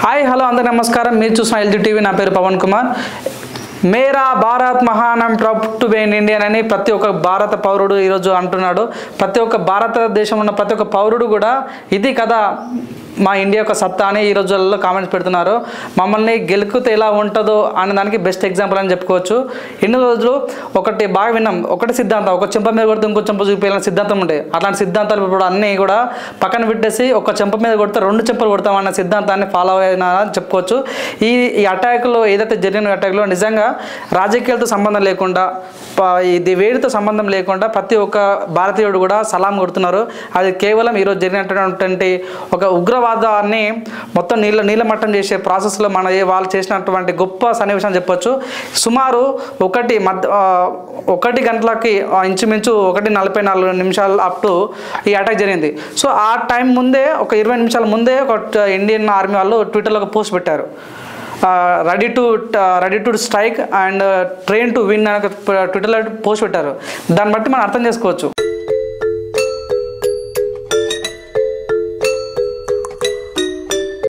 Hi hello అందరికీ నమస్కారం. మీరు చూసిన ఎల్జీ టీవీ. నా పేరు పవన్ కుమార్. మేరా భారత్ మహాన్ I'm proud to be in Indian అని ప్రతి ఒక్క భారత పౌరుడు ఈరోజు అంటున్నాడు. ప్రతి ఒక్క భారతదేశంలో ఉన్న ప్రతి ఒక్క పౌరుడు కూడా ఇది కదా మా ఇండియా యొక్క సత్తా అని ఈ రోజుల్లో కామెంట్స్ పెడుతున్నారు. మమ్మల్ని గెలుకుతే ఎలా ఉంటుందో అనే దానికి బెస్ట్ ఎగ్జాంపుల్ అని చెప్పుకోవచ్చు. ఎన్ని రోజులు ఒకటి బాగా విన్నాం, ఒకటి సిద్ధాంతం, ఒక చెంప మీద కొడితే ఇంకో చెంప చూపించాలని సిద్ధాంతం ఉంటాయి. అట్లాంటి సిద్ధాంతాలు ఇప్పుడు అన్నీ కూడా పక్కన పెట్టేసి ఒక చెంప మీద కొడితే రెండు చెంపలు కొడతామన్న సిద్ధాంతాన్ని ఫాలో అయినా చెప్పుకోవచ్చు. ఈ అటాక్లో ఏదైతే జరిగిన అటాక్లో నిజంగా రాజకీయాలతో సంబంధం లేకుండా, ఇది వేడితో సంబంధం లేకుండా ప్రతి ఒక్క భారతీయుడు కూడా సలాం కొడుతున్నారు. అది కేవలం ఈరోజు జరిగినటువంటి ఒక ఉగ్రవాదాన్ని మొత్తం నీళ్ళమట్టం చేసే ప్రాసెస్లో వాళ్ళు చేసినటువంటి గొప్ప సన్నివేశం చెప్పొచ్చు. సుమారు 1 గంటలకి ఇంచుమించు 1:44 నిమిషాలు అప్ టు ఈ అటాక్ జరిగింది. సో ఆ టైం ముందే ఒక 20 నిమిషాల ముందే ఒక ఇండియన్ ఆర్మీ వాళ్ళు ట్విట్టర్లో ఒక పోస్ట్ పెట్టారు. Ready to strike and train to win అని ట్విట్టర్లో పోస్ట్ పెట్టారు. దాన్ని బట్టి మనం అర్థం చేసుకోవచ్చు.